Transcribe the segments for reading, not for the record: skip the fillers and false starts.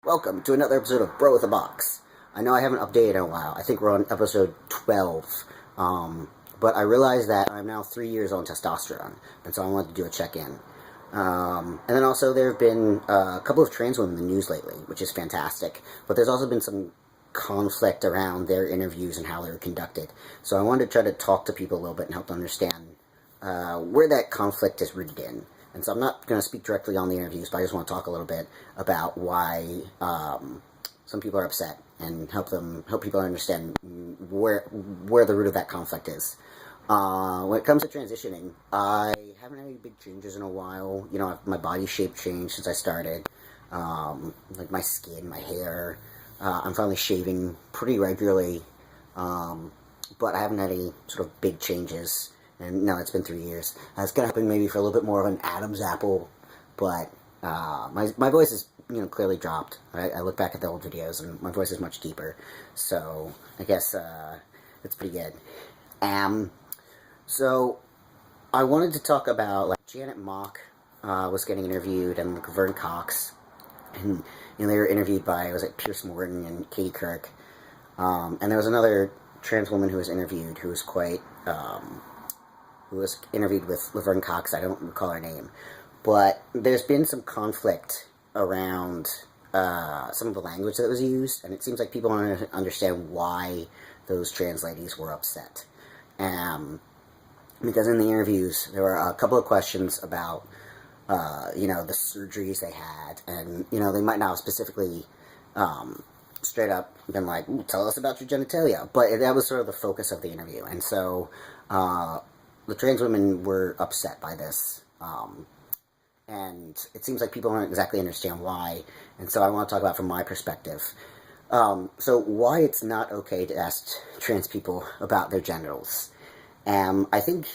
Welcome to another episode of Bro with a Box. I know I haven't updated in a while. I think we're on episode 12. But I realized that I'm now 3 years on testosterone, and so I wanted to do a check-in. And then also there have been a couple of trans women in the news lately, which is fantastic. But there's also been some conflict around their interviews and how they were conducted. So I wanted to try to talk to people a little bit and help them understand where that conflict is rooted in. And so I'm not going to speak directly on the interviews, but I just want to talk a little bit about why some people are upset and help people understand where the root of that conflict is. When it comes to transitioning, I haven't had any big changes in a while. You know, my body shape changed since I started. Like my skin, my hair. I'm finally shaving pretty regularly, but I haven't had any sort of big changes. And no, it's been 3 years. It's gonna happen maybe for a little bit more of an Adam's apple, but my voice is clearly dropped. I look back at the old videos and my voice is much deeper, so I guess it's pretty good. So I wanted to talk about Janet Mock was getting interviewed, and Laverne Cox, and they were interviewed by Pierce Morton and Katie Couric, and there was another trans woman who was interviewed who was interviewed with Laverne Cox. I don't recall her name, but there's been some conflict around some of the language that was used, and it seems like people don't understand why those trans ladies were upset. Because in the interviews, there were a couple of questions about, the surgeries they had, and, they might not have specifically straight up been like, tell us about your genitalia, but that was sort of the focus of the interview, and so the trans women were upset by this, and it seems like people don't exactly understand why, and so I want to talk about from my perspective. So why it's not okay to ask trans people about their genitals. I think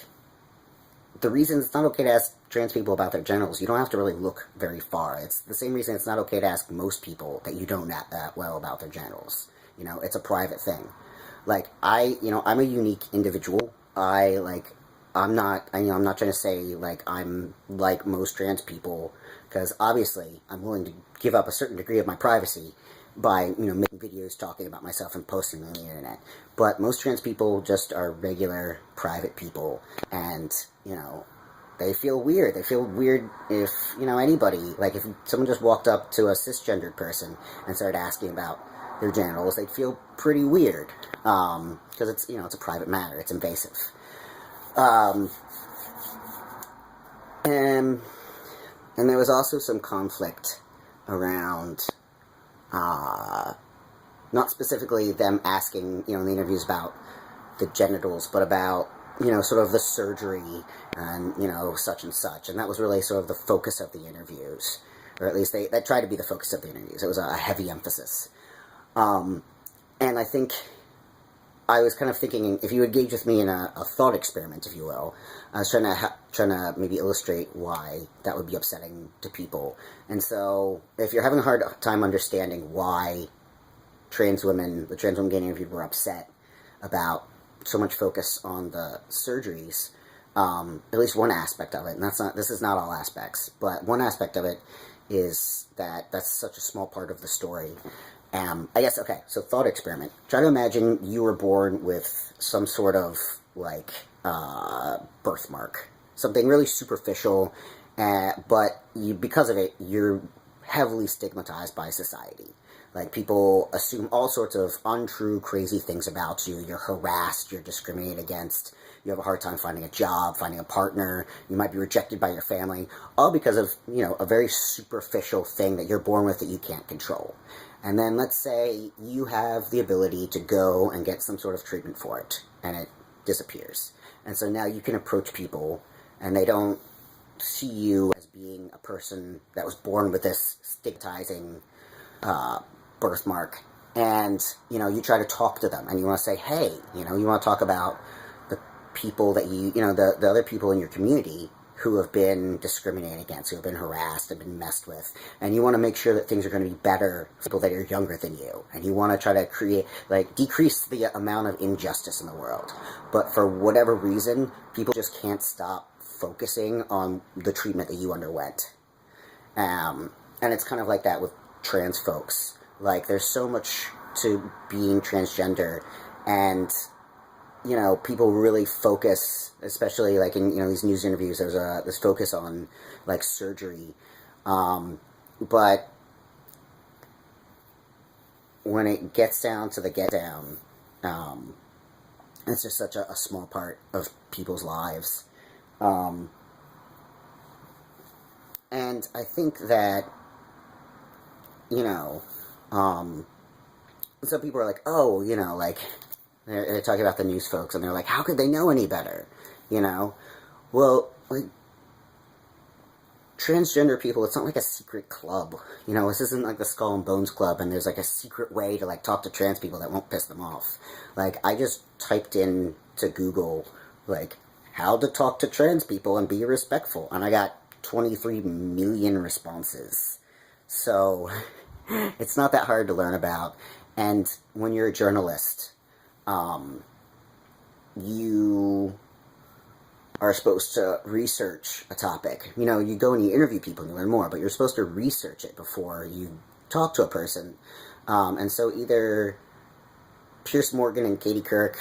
the reason it's not okay to ask trans people about their genitals, you don't have to really look very far. It's the same reason it's not okay to ask most people that you don't know that well about their genitals. It's a private thing. I'm a unique individual. I'm not trying to say, I'm like most trans people, because obviously I'm willing to give up a certain degree of my privacy by, making videos talking about myself and posting them on the internet. But most trans people just are regular, private people, and, they feel weird. They feel weird if, anybody, if someone just walked up to a cisgendered person and started asking about their genitals, they'd feel pretty weird, because it's a private matter, it's invasive. And there was also some conflict around, not specifically them asking, in the interviews about the genitals, but about, sort of the surgery and, such and such. And that was really sort of the focus of the interviews, or at least that tried to be the focus of the interviews. It was a heavy emphasis. And I think I was kind of thinking, if you engage with me in a thought experiment, if you will, I was trying to maybe illustrate why that would be upsetting to people. And so, if you're having a hard time understanding why the trans women getting interviewed were upset about so much focus on the surgeries, at least one aspect of it, and this is not all aspects, but one aspect of it is that that's such a small part of the story. I guess, okay, so thought experiment. Try to imagine you were born with some sort of, birthmark. Something really superficial, but because of it, you're heavily stigmatized by society. People assume all sorts of untrue, crazy things about you. You're harassed, you're discriminated against, you have a hard time finding a job, finding a partner, you might be rejected by your family, all because of, a very superficial thing that you're born with that you can't control. And then let's say you have the ability to go and get some sort of treatment for it, and it disappears. And so now you can approach people, and they don't see you as being a person that was born with this stigmatizing birthmark. And, you try to talk to them, and you want to say, hey, you want to talk about the people that the other people in your community who have been discriminated against, who have been harassed and been messed with, and you want to make sure that things are going to be better for people that are younger than you, and you want to try to decrease the amount of injustice in the world. But for whatever reason, people just can't stop focusing on the treatment that you underwent. And it's kind of like that with trans folks. Like, there's so much to being transgender, and, you know, people really focus, especially, like, in, you know, these news interviews, there's this focus on, like, surgery, but when it gets down to the get down, it's just such a small part of people's lives. And I think that, you know, some people are like, oh, you know, like, they're talking about the news folks, and they're like, how could they know any better, you know? Well, like, transgender people, it's not like a secret club, you know, this isn't like the Skull and Bones Club, and there's like a secret way to, like, talk to trans people that won't piss them off. Like, I just typed in to Google, like, how to talk to trans people and be respectful, and I got 23 million responses. So, it's not that hard to learn about, and when you're a journalist, you are supposed to research a topic. You know, you go and you interview people and you learn more, but you're supposed to research it before you talk to a person. And so either Pierce Morgan and Katie Couric,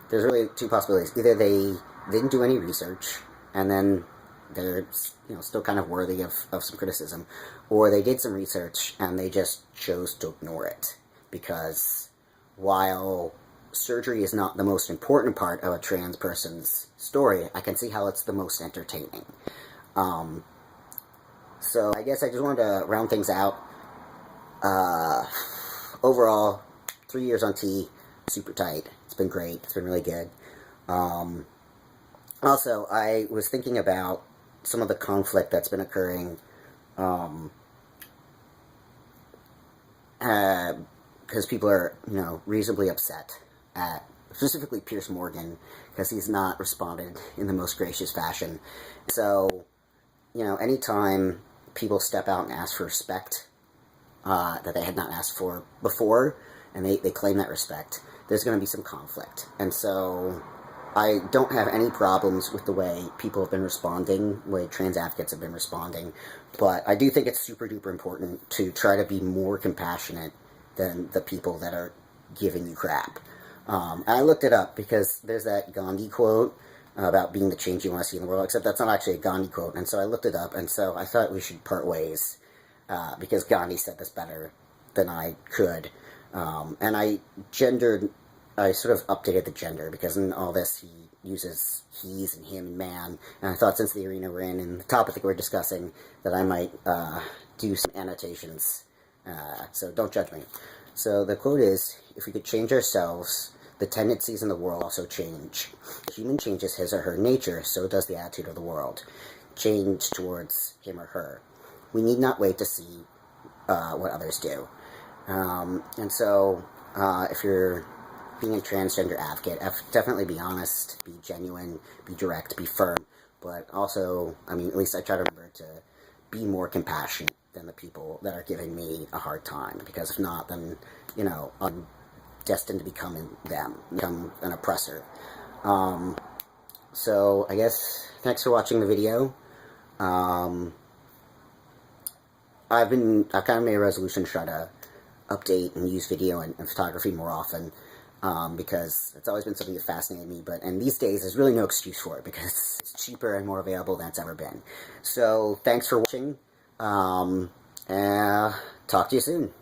there's really two possibilities. Either they didn't do any research, and then they're, you know, still kind of worthy of some criticism, or they did some research and they just chose to ignore it. Because while surgery is not the most important part of a trans person's story, I can see how it's the most entertaining. So I guess I just wanted to round things out. Overall, 3 years on T, super tight. It's been great. It's been really good. Also, I was thinking about some of the conflict that's been occurring, because people are, you know, reasonably upset at, specifically Pierce Morgan, because he's not responded in the most gracious fashion. So, you know, anytime people step out and ask for respect that they had not asked for before, and they claim that respect, there's going to be some conflict. And so I don't have any problems with the way people have been responding, the way trans advocates have been responding, but I do think it's super duper important to try to be more compassionate than the people that are giving you crap. And I looked it up because there's that Gandhi quote about being the change you want to see in the world, except that's not actually a Gandhi quote, and so I looked it up, and so I thought we should part ways, because Gandhi said this better than I could. And I sort of updated the gender, because in all this he uses he's and him and man, and I thought since the arena we're in and the topic that we're discussing, that I might do some annotations, so don't judge me. So the quote is, if we could change ourselves, the tendencies in the world also change. The human changes his or her nature, so does the attitude of the world. Change towards him or her. We need not wait to see what others do. And so, if you're being a transgender advocate, definitely be honest, be genuine, be direct, be firm, but also, I mean, at least I try to remember to be more compassionate than the people that are giving me a hard time, because if not, then, you know, I'm destined to become an oppressor. So, I guess, thanks for watching the video. I've kind of made a resolution to try to update and use video and photography more often, because it's always been something that fascinated me, and these days there's really no excuse for it, because it's cheaper and more available than it's ever been. So, thanks for watching, and talk to you soon.